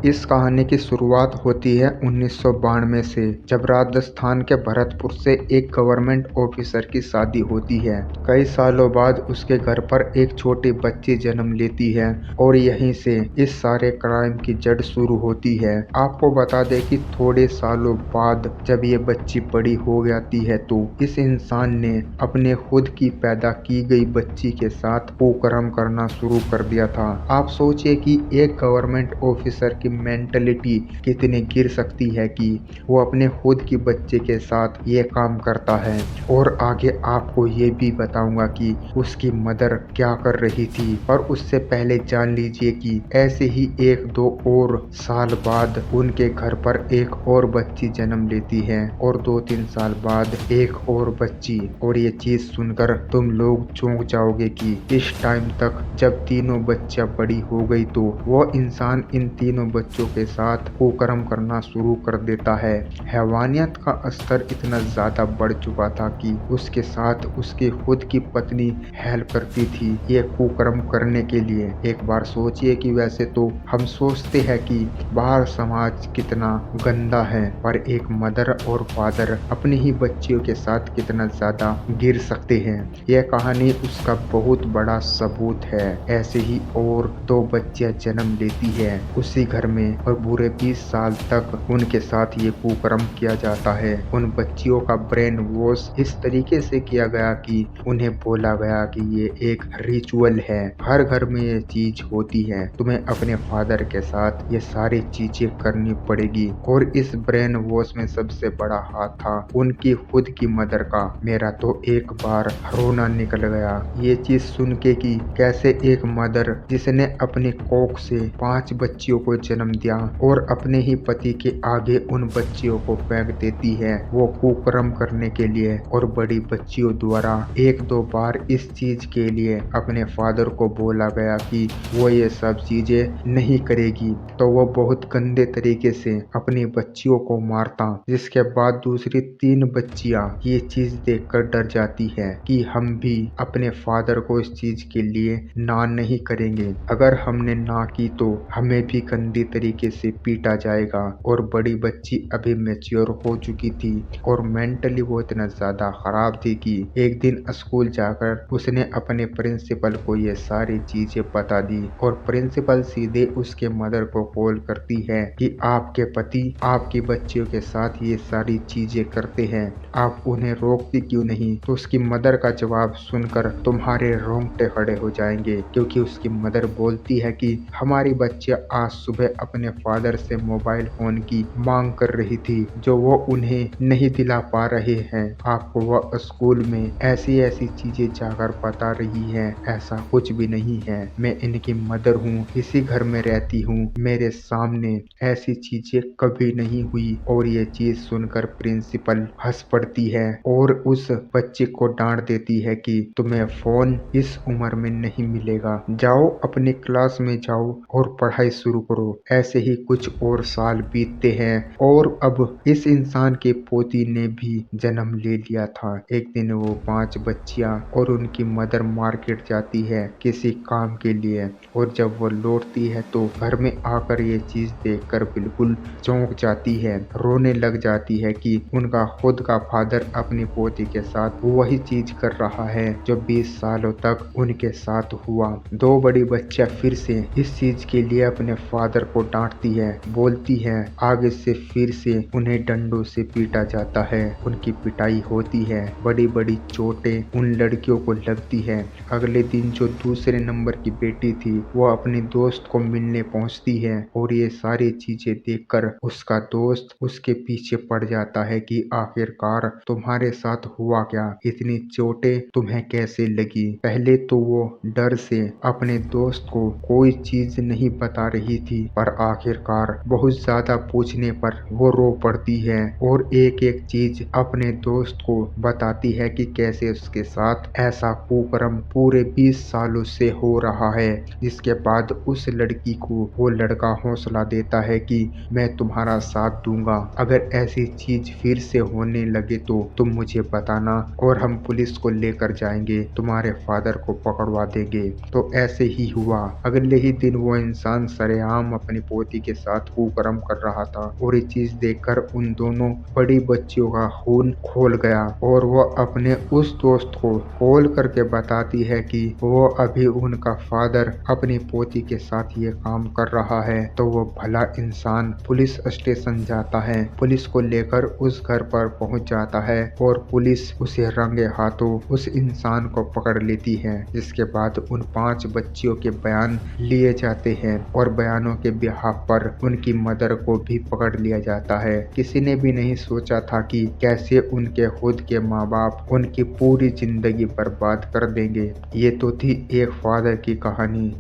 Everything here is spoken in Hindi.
इस कहानी की शुरुआत होती है 1992 से, जब राजस्थान के भरतपुर से एक गवर्नमेंट ऑफिसर की शादी होती है। कई सालों बाद उसके घर पर एक छोटी बच्ची जन्म लेती है और यहीं से इस सारे क्राइम की जड़ शुरू होती है। आपको बता दें कि थोड़े सालों बाद जब ये बच्ची बड़ी हो जाती है तो इस इंसान ने अपने खुद की पैदा की गई बच्ची के साथ कुकर्म करना शुरू कर दिया था। आप सोचिए कि एक गवर्नमेंट ऑफिसर की मेंटलिटी कितनी गिर सकती है कि वो अपने खुद की बच्चे के साथ ये काम करता है। और आगे आपको ये भी बताऊंगा कि उसकी मदर क्या कर रही थी। पर उससे पहले जान लीजिए कि ऐसे ही एक दो और साल बाद उनके घर पर एक और बच्ची जन्म लेती है और 2-3 साल बाद एक और बच्ची। और ये चीज सुनकर तुम लोग चौंक जाओगे कि इस टाइम तक जब तीनों बच्चा बड़ी हो गई तो वो इंसान इन तीनों बच्चों के साथ कुकर्म करना शुरू कर देता है। हैवानियत का स्तर इतना ज्यादा बढ़ चुका था कि उसके साथ उसकी खुद की पत्नी हेल्प करती थी ये कुकर्म करने के लिए। एक बार सोचिए कि वैसे तो हम सोचते हैं कि बाहर समाज कितना गंदा है, पर एक मदर और फादर अपनी ही बच्चियों के साथ कितना ज्यादा गिर सकते हैं। यह कहानी उसका बहुत बड़ा सबूत है। ऐसे ही और दो बच्चियां जन्म लेती है उसी घर में और पूरे 20 साल तक उनके साथ ये कुकर्म किया जाता है। उन बच्चियों का ब्रेन वॉश इस तरीके से किया गया कि उन्हें बोला गया कि ये एक रिचुअल है, हर घर में ये चीज होती है, तुम्हें अपने फादर के साथ ये सारी चीजें करनी पड़ेगी। और इस ब्रेन वॉश में सबसे बड़ा हाथ था उनकी खुद की मदर का। मेरा तो एक बार रोना निकल गया ये चीज सुन के कि कैसे एक मदर जिसने अपनी कोख से 5 बच्चियों को जन्म दिया और अपने ही पति के आगे उन बच्चियों को फेंक देती है वो कुकर्म करने के लिए। और बड़ी बच्चियों द्वारा एक दो बार इस चीज के लिए अपने फादर को बोला गया कि वो ये सब चीजें नहीं करेगी, तो वो बहुत गंदे तरीके से अपनी बच्चियों को मारता। जिसके बाद दूसरी 3 बच्चियां ये चीज देखकर डर जाती है कि हम भी अपने फादर को इस चीज के लिए ना नहीं करेंगे, अगर हमने ना की तो हमें भी गंदी तरीके से पीटा जाएगा। और बड़ी बच्ची अभी मैच्योर हो चुकी थी और मेंटली वो इतना ज्यादा खराब थी कि एक दिन स्कूल जाकर उसने अपने प्रिंसिपल को ये सारी चीजें बता दी। और प्रिंसिपल सीधे उसके मदर को कॉल करती है कि आपके पति आपकी बच्चियों के साथ ये सारी चीजें करते हैं, आप उन्हें रोकती क्यों नहीं। तो उसकी मदर का जवाब सुनकर तुम्हारे रोंगटे खड़े हो जाएंगे, क्योंकि उसकी मदर बोलती है कि हमारी बच्ची आज सुबह अपने फादर से मोबाइल फोन की मांग कर रही थी जो वो उन्हें नहीं दिला पा रहे हैं। आपको वह स्कूल में ऐसी ऐसी चीजें जाकर बता रही है, ऐसा कुछ भी नहीं है, मैं इनकी मदर हूँ, इसी घर में रहती हूँ, मेरे सामने ऐसी चीजें कभी नहीं हुई। और ये चीज सुनकर प्रिंसिपल हंस पड़ती है और उस बच्चे को डांट देती है कि तुम्हें फोन इस उम्र में नहीं मिलेगा, जाओ अपनी क्लास में जाओ और पढ़ाई शुरू करो। ऐसे ही कुछ और साल बीतते हैं और अब इस इंसान के पोती ने भी जन्म ले लिया था। एक दिन वो 5 बच्चियां और उनकी मदर मार्केट जाती है किसी काम के लिए और जब वो लौटती है तो घर में आकर ये चीज देखकर बिल्कुल चौंक जाती है, रोने लग जाती है कि उनका खुद का फादर अपनी पोती के साथ वही चीज कर रहा है जो 20 सालों तक उनके साथ हुआ। दो बड़ी बच्चियां फिर से इस चीज के लिए अपने फादर को डांटती है, बोलती है आगे से फिर से उन्हें डंडों से पीटा जाता है। उनकी पिटाई होती है, बड़ी बड़ी चोटें उन लड़कियों को लगती है। अगले दिन जो दूसरे नंबर की बेटी थी वो अपने दोस्त को मिलने पहुंचती है और ये सारी चीजें देखकर उसका दोस्त उसके पीछे पड़ जाता है कि आखिरकार तुम्हारे साथ हुआ क्या, इतनी चोटें तुम्हें कैसे लगी। पहले तो वो डर से अपने दोस्त को कोई चीज नहीं बता रही थी, पर आखिरकार बहुत ज्यादा पूछने पर वो रो पड़ती है और एक एक चीज अपने दोस्त को बताती है कि कैसे उसके साथ ऐसा कुकर्म पूरे 20 सालों से हो रहा है। जिसके बाद उस लड़की को वो लड़का हौसला देता है कि मैं तुम्हारा साथ दूंगा, अगर ऐसी चीज फिर से होने लगे तो तुम मुझे बताना और हम पुलिस को लेकर जाएंगे, तुम्हारे फादर को पकड़वा देंगे। तो ऐसे ही हुआ। अगले ही दिन वो इंसान सरेआम अपनी पोती के साथ कुकर्म कर रहा था। और ये चीज देखकर उन दोनों बड़ी बच्चियों का खून खोल गया और वो अपने उस दोस्त को कॉल करके बताती है कि वो अभी उनका फादर अपनी पोती के साथ ये काम कर रहा है। तो वो भला इंसान पुलिस स्टेशन जाता है, पुलिस को लेकर उस घर पर पहुंच जाता है और पुलिस उसे रंगे हाथों उस इंसान को पकड़ लेती है। जिसके बाद उन 5 बच्चियों के बयान लिए जाते हैं और बयानों के बिहाफ पर उनकी मदर को भी पकड़ लिया जाता है। किसी ने भी नहीं सोचा था कि कैसे उनके खुद के माँ बाप उनकी पूरी जिंदगी बर्बाद कर देंगे। ये तो थी एक फादर की कहानी।